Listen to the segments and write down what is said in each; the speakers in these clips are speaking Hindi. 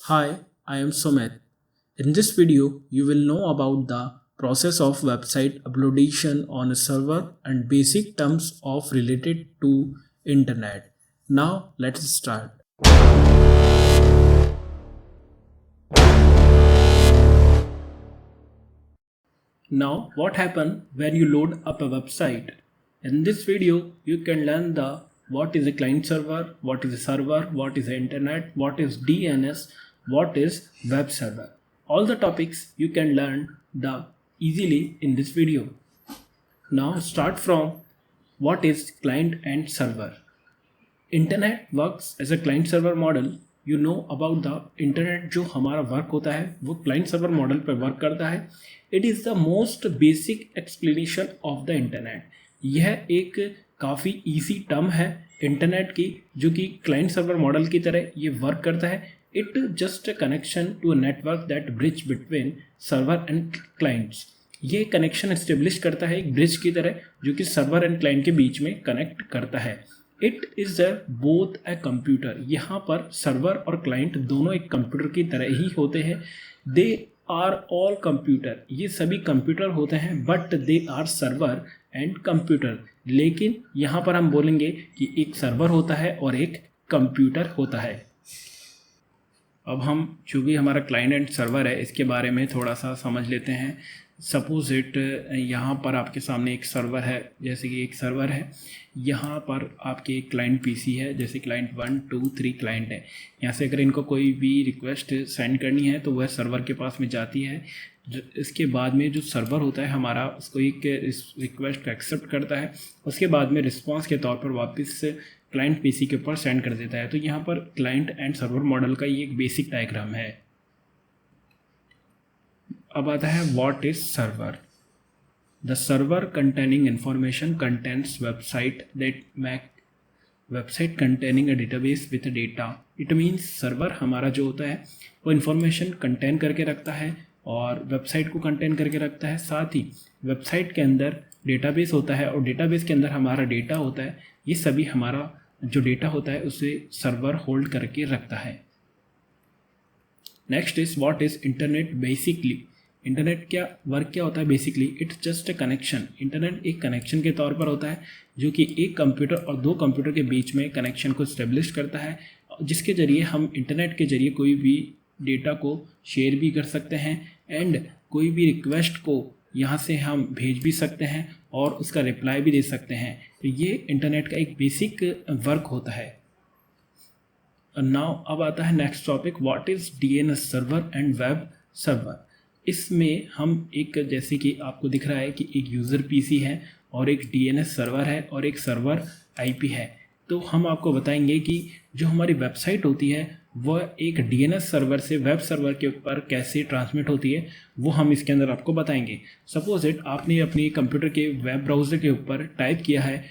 Hi, I am Sumit. In this video, you will know about the process of website uploadation on a server and basic terms of related to internet. Now, let's start. Now, what happens when you load up a website? In this video, you can learn the what is a client server, what is a server, what is the internet, what is DNS, what is web server. All the topics you can learn the easily in this video. Now start from what is client and server. Internet works as a client server model. You know about the internet. जो हमारा वर्क होता है वो क्लाइंट सर्वर मॉडल पर वर्क करता है. It is the most basic explanation of the internet. यह एक काफ़ी ईजी टर्म है इंटरनेट की, जो कि क्लाइंट सर्वर मॉडल की तरह ये वर्क करता है. It just a connection to a network that bridge between server and clients. ये कनेक्शन इस्टेब्लिश करता है एक ब्रिज की तरह, जो कि सर्वर एंड क्लाइंट के बीच में कनेक्ट करता है. It is a both a computer. यहाँ पर सर्वर और क्लाइंट दोनों एक कंप्यूटर की तरह ही होते हैं. They are all computer. ये सभी कंप्यूटर होते हैं, but they are server and computer. लेकिन यहाँ पर हम बोलेंगे कि एक सर्वर होता है और एक कंप्यूटर होता है. अब हम जो भी हमारा क्लाइंट एंड सर्वर है इसके बारे में थोड़ा सा समझ लेते हैं. सपोज इट, यहाँ पर आपके सामने एक सर्वर है. जैसे कि एक सर्वर है, यहाँ पर आपके एक क्लाइंट पीसी है. जैसे क्लाइंट 1 2 3 क्लाइंट है. यहाँ से अगर इनको कोई भी रिक्वेस्ट सेंड करनी है तो वह सर्वर के पास में जाती है. इसके बाद में जो सर्वर होता है हमारा, उसको एक रिक्वेस्ट को एक्सेप्ट करता है. उसके बाद में रिस्पॉन्स के तौर पर वापस क्लाइंट पीसी के ऊपर सेंड कर देता है. तो यहाँ पर क्लाइंट एंड सर्वर मॉडल का ये एक बेसिक डायग्राम है. अब आता है what is server. The server containing information contents website that make website containing a database with data. It means server हमारा जो होता है वो इन्फॉर्मेशन कंटेन करके रखता है और वेबसाइट को कंटेन करके रखता है. साथ ही वेबसाइट के अंदर डेटाबेस होता है और डेटाबेस के अंदर हमारा डेटा होता है. ये सभी हमारा जो डेटा होता है उसे सर्वर होल्ड करके रखता है. Next is what is internet. Basically internet क्या वर्क क्या होता है basically. It's just a connection. Internet एक कनेक्शन के तौर पर होता है जो कि एक कंप्यूटर और दो कंप्यूटर के बीच में कनेक्शन को स्टेब्लिश करता है, जिसके ज़रिए हम इंटरनेट के ज़रिए कोई भी डेटा को शेयर भी कर सकते हैं एंड कोई भी रिक्वेस्ट को यहाँ से हम भेज भी सकते हैं और उसका रिप्लाई भी दे सकते हैं. तो ये इंटरनेट का एक बेसिक वर्क होता है. नाउ अब आता है next topic, what is DNS server and web server. इसमें हम एक, जैसे कि आपको दिख रहा है कि एक यूज़र पीसी है और एक डीएनएस सर्वर है और एक सर्वर आईपी है. तो हम आपको बताएंगे कि जो हमारी वेबसाइट होती है वह एक डीएनएस सर्वर से वेब सर्वर के ऊपर कैसे ट्रांसमिट होती है, वो हम इसके अंदर आपको बताएंगे. सपोज इट, आपने अपने कंप्यूटर के वेब ब्राउज़र के ऊपर टाइप किया है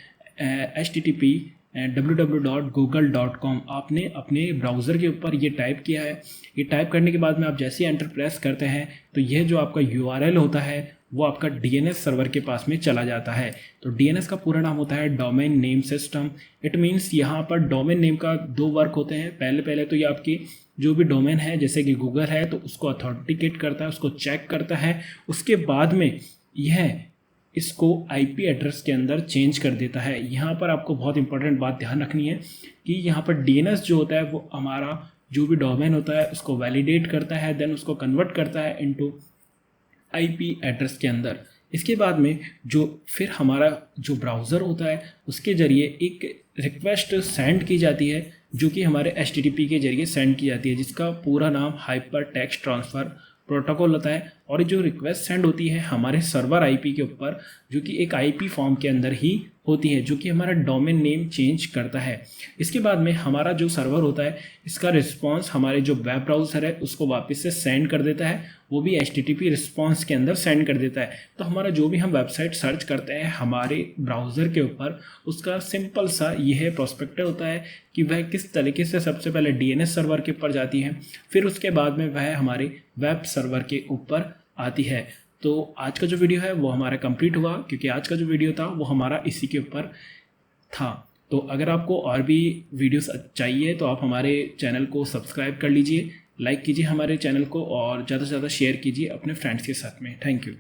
http www.google.com. आपने अपने ब्राउज़र के ऊपर ये टाइप किया है. ये टाइप करने के बाद में आप जैसे एंटर प्रेस करते हैं तो यह जो आपका URL होता है वो आपका DNS सर्वर के पास में चला जाता है. तो DNS का पूरा नाम होता है domain name system. It means यहाँ पर डोमेन नेम का दो वर्क होते हैं. पहले तो ये आपकी जो भी डोमेन है, जैसे कि गूगल है, तो उसको अथॉन्टिकेट करता है, उसको चेक करता है. उसके बाद में यह इसको IP एड्रेस के अंदर चेंज कर देता है. यहाँ पर आपको बहुत इंपॉर्टेंट बात ध्यान रखनी है कि यहाँ पर DNS जो होता है वो हमारा जो भी डोमेन होता है उसको वैलिडेट करता है, देन उसको कन्वर्ट करता है इनटू IP एड्रेस के अंदर. इसके बाद में जो फिर हमारा जो ब्राउज़र होता है उसके ज़रिए एक रिक्वेस्ट सेंड की जाती है, जो कि हमारे HTTP के ज़रिए सेंड की जाती है, जिसका पूरा नाम हाइपर टेक्स्ट ट्रांसफ़र प्रोटोकॉल होता है. और जो रिक्वेस्ट सेंड होती है हमारे सर्वर IP के ऊपर, जो कि एक IP फॉर्म के अंदर ही होती है, जो कि हमारा डोमेन नेम चेंज करता है. इसके बाद में हमारा जो सर्वर होता है इसका रिस्पांस हमारे जो वेब ब्राउज़र है उसको वापस से सेंड कर देता है, वो भी HTTP रिस्पांस के अंदर सेंड कर देता है. तो हमारा जो भी हम वेबसाइट सर्च करते हैं हमारे ब्राउज़र के ऊपर, उसका सिंपल सा यह प्रोस्पेक्टिव होता है कि वह किस तरीके से सबसे पहले DNS सर्वर के ऊपर जाती है, फिर उसके बाद में वह हमारे वेब सर्वर के ऊपर आती है. तो आज का जो वीडियो है वो हमारा कंप्लीट हुआ, क्योंकि आज का जो वीडियो था वो हमारा इसी के ऊपर था. तो अगर आपको और भी वीडियोस चाहिए तो आप हमारे चैनल को सब्सक्राइब कर लीजिए. लाइक कीजिए हमारे चैनल को और ज़्यादा से ज़्यादा शेयर कीजिए अपने फ्रेंड्स के साथ में। Thank you.